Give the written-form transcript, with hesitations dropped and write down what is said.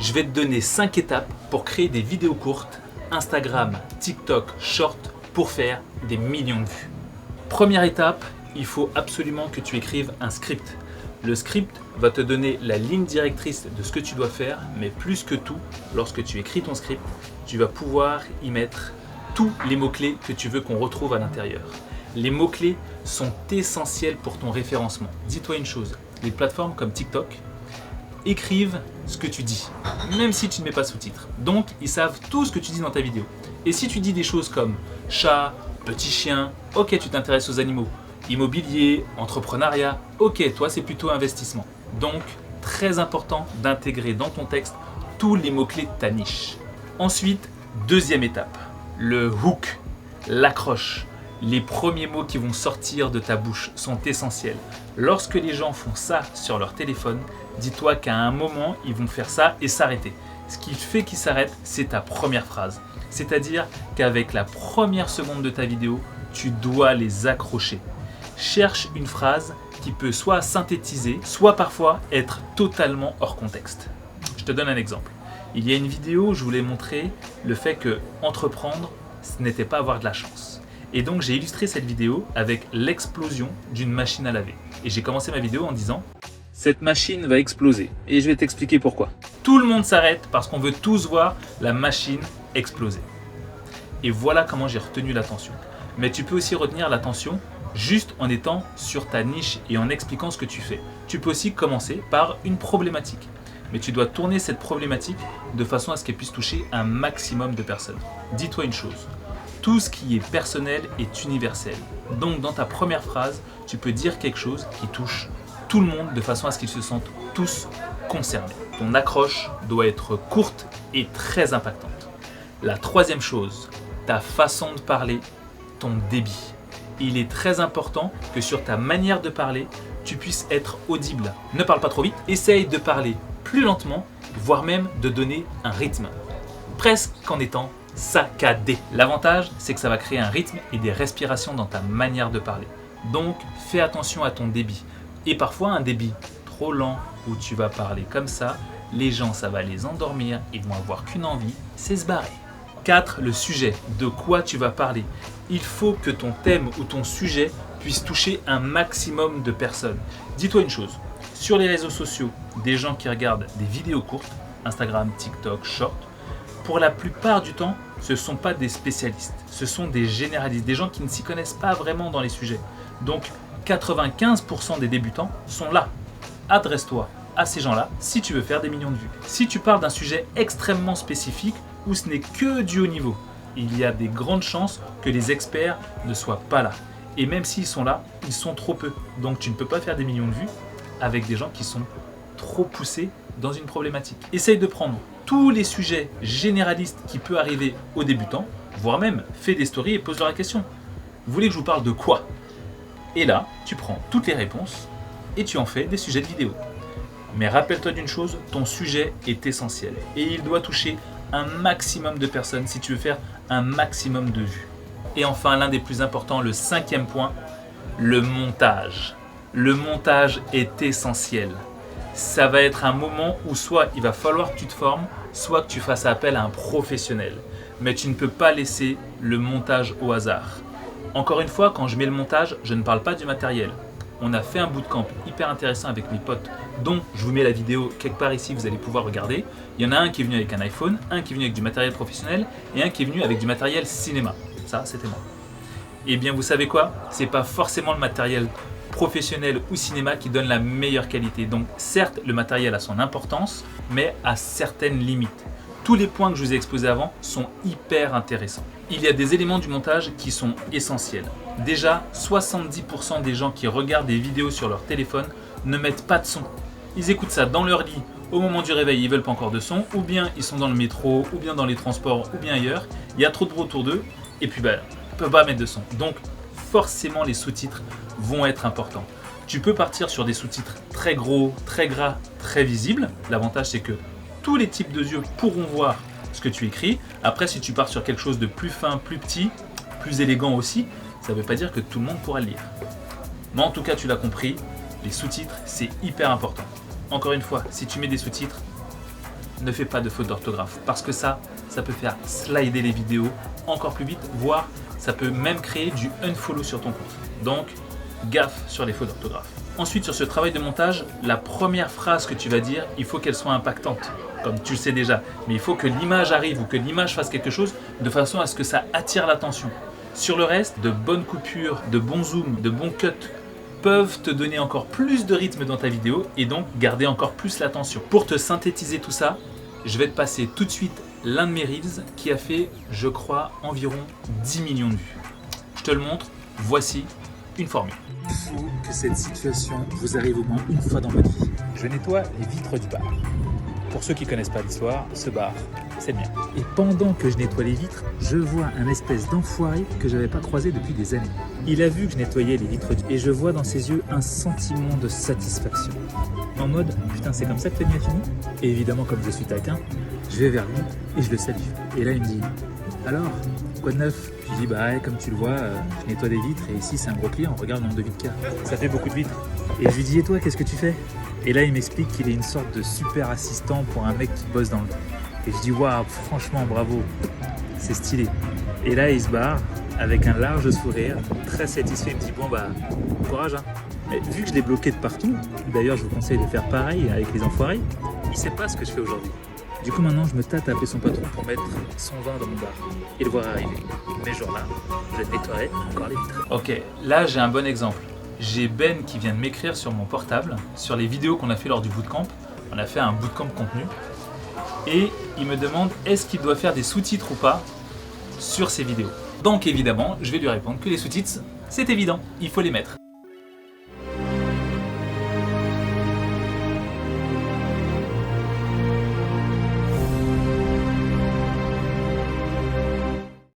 Je vais te donner 5 étapes pour créer des vidéos courtes, Instagram, TikTok, Short, pour faire des millions de vues. Première étape, il faut absolument que tu écrives un script. Le script va te donner la ligne directrice de ce que tu dois faire, mais plus que tout, lorsque tu écris ton script, tu vas pouvoir y mettre tous les mots-clés que tu veux qu'on retrouve à l'intérieur. Les mots-clés sont essentiels pour ton référencement. Dis-toi une chose, les plateformes comme TikTok écrivent ce que tu dis, même si tu ne mets pas sous-titres. Donc, ils savent tout ce que tu dis dans ta vidéo. Et si tu dis des choses comme chat, petit chien, ok, tu t'intéresses aux animaux, immobilier, entrepreneuriat, ok, toi c'est plutôt investissement. Donc, très important d'intégrer dans ton texte tous les mots-clés de ta niche. Ensuite, deuxième étape, le hook, l'accroche. Les premiers mots qui vont sortir de ta bouche sont essentiels. Lorsque les gens font ça sur leur téléphone, dis-toi qu'à un moment, ils vont faire ça et s'arrêter. Ce qui fait qu'ils s'arrêtent, c'est ta première phrase. C'est-à-dire qu'avec la première seconde de ta vidéo, tu dois les accrocher. Cherche une phrase qui peut soit synthétiser, soit parfois être totalement hors contexte. Je te donne un exemple. Il y a une vidéo où je voulais montrer le fait que entreprendre, ce n'était pas avoir de la chance. Et donc j'ai illustré cette vidéo avec l'explosion d'une machine à laver. Et j'ai commencé ma vidéo en disant « Cette machine va exploser » et je vais t'expliquer pourquoi. Tout le monde s'arrête parce qu'on veut tous voir la machine exploser. Et voilà comment j'ai retenu l'attention. Mais tu peux aussi retenir l'attention juste en étant sur ta niche et en expliquant ce que tu fais. Tu peux aussi commencer par une problématique. Mais tu dois tourner cette problématique de façon à ce qu'elle puisse toucher un maximum de personnes. Dis-toi une chose. Tout ce qui est personnel est universel. Donc dans ta première phrase, tu peux dire quelque chose qui touche tout le monde de façon à ce qu'ils se sentent tous concernés. Ton accroche doit être courte et très impactante. La troisième chose, ta façon de parler, ton débit. Il est très important que sur ta manière de parler, tu puisses être audible. Ne parle pas trop vite, essaye de parler plus lentement, voire même de donner un rythme. Presque en étant saccadé. L'avantage, c'est que ça va créer un rythme et des respirations dans ta manière de parler. Donc, fais attention à ton débit. Et parfois, un débit trop lent où tu vas parler comme ça, les gens, ça va les endormir, ils vont avoir qu'une envie, c'est se barrer. 4. Le sujet. De quoi tu vas parler? Il faut que ton thème ou ton sujet puisse toucher un maximum de personnes. Dis-toi une chose, sur les réseaux sociaux, des gens qui regardent des vidéos courtes, Instagram, TikTok, Short, pour la plupart du temps, ce ne sont pas des spécialistes, ce sont des généralistes, des gens qui ne s'y connaissent pas vraiment dans les sujets. Donc 95% des débutants sont là. Adresse-toi à ces gens-là si tu veux faire des millions de vues. Si tu parles d'un sujet extrêmement spécifique où ce n'est que du haut niveau, il y a des grandes chances que les experts ne soient pas là. Et même s'ils sont là, ils sont trop peu. Donc tu ne peux pas faire des millions de vues avec des gens qui sont trop poussés dans une problématique. Essaye de prendre tous les sujets généralistes qui peuvent arriver aux débutants, voire même fais des stories et pose-leur la question. Vous voulez que je vous parle de quoi? Et là, tu prends toutes les réponses et tu en fais des sujets de vidéo. Mais rappelle-toi d'une chose, ton sujet est essentiel et il doit toucher un maximum de personnes si tu veux faire un maximum de vues. Et enfin, l'un des plus importants, le 5e point, le montage. Le montage est essentiel. Ça va être un moment où soit il va falloir que tu te formes, soit que tu fasses appel à un professionnel. Mais tu ne peux pas laisser le montage au hasard. Encore une fois, quand je mets le montage, je ne parle pas du matériel. On a fait un bootcamp hyper intéressant avec mes potes, dont je vous mets la vidéo quelque part ici, vous allez pouvoir regarder. Il y en a un qui est venu avec un iPhone, un qui est venu avec du matériel professionnel et un qui est venu avec du matériel cinéma. Ça, c'était moi. Et bien, vous savez quoi? C'est pas forcément le matériel professionnel ou cinéma qui donne la meilleure qualité. Donc certes, le matériel a son importance, mais à certaines limites. Tous les points que je vous ai exposés avant sont hyper intéressants. Il y a des éléments du montage qui sont essentiels. Déjà, 70% des gens qui regardent des vidéos sur leur téléphone ne mettent pas de son. Ils écoutent ça dans leur lit, au moment du réveil, ils veulent pas encore de son, ou bien ils sont dans le métro, ou bien dans les transports, ou bien ailleurs. Il y a trop de bruit autour d'eux, et puis ils ne peuvent pas mettre de son. Donc forcément, les sous-titres vont être importants. Tu peux partir sur des sous-titres très gros, très gras, très visibles. L'avantage, c'est que tous les types de yeux pourront voir ce que tu écris. Après, si tu pars sur quelque chose de plus fin, plus petit, plus élégant aussi, ça ne veut pas dire que tout le monde pourra le lire. Mais en tout cas, tu l'as compris, les sous-titres, c'est hyper important. Encore une fois, si tu mets des sous-titres, ne fais pas de faute d'orthographe parce que ça peut faire slider les vidéos encore plus vite, voire ça peut même créer du unfollow sur ton compte. Donc, gaffe sur les fautes d'orthographe. Ensuite, sur ce travail de montage, la première phrase que tu vas dire, il faut qu'elle soit impactante, comme tu le sais déjà. Mais il faut que l'image arrive ou que l'image fasse quelque chose de façon à ce que ça attire l'attention. Sur le reste, de bonnes coupures, de bons zooms, de bons cuts peuvent te donner encore plus de rythme dans ta vidéo et donc garder encore plus l'attention. Pour te synthétiser tout ça, je vais te passer tout de suite l'un de mes Reels qui a fait, je crois, environ 10 millions de vues. Je te le montre, voici une formule. Il faut que cette situation vous arrive au moins une fois dans votre vie. Je nettoie les vitres du bar. Pour ceux qui ne connaissent pas l'histoire, ce bar, c'est le mien. Et pendant que je nettoie les vitres, je vois un espèce d'enfoiré que je n'avais pas croisé depuis des années. Il a vu que je nettoyais les vitres et je vois dans ses yeux un sentiment de satisfaction. En mode, putain, c'est comme ça que ta nuit a fini? Et évidemment, comme je suis taquin, je vais vers lui et je le salue. Et là, il me dit, alors, quoi de neuf? Je dis, bah ouais, comme tu le vois, je nettoie des vitres et ici c'est un gros client, regarde le nombre de vitres qu'il y a. Ça fait beaucoup de vitres. Et je lui dis, et toi, qu'est-ce que tu fais? Et là, il m'explique qu'il est une sorte de super assistant pour un mec qui bosse dans le... Et je dis, waouh, franchement, bravo, c'est stylé. Et là, il se barre avec un large sourire, très satisfait. Il me dit, bon bah, courage, hein. Et vu que je l'ai bloqué de partout, d'ailleurs, je vous conseille de faire pareil avec les enfoirés, il sait pas ce que je fais aujourd'hui. Du coup, maintenant, je me tâte à appeler son patron pour mettre son vin dans mon bar et le voir arriver. Mais ce jour-là, je nettoierai encore les vitres. Ok, là, j'ai un bon exemple. J'ai Ben qui vient de m'écrire sur mon portable, sur les vidéos qu'on a fait lors du bootcamp. On a fait un bootcamp contenu. Et il me demande est-ce qu'il doit faire des sous-titres ou pas sur ces vidéos. Donc évidemment, je vais lui répondre que les sous-titres, c'est évident, il faut les mettre.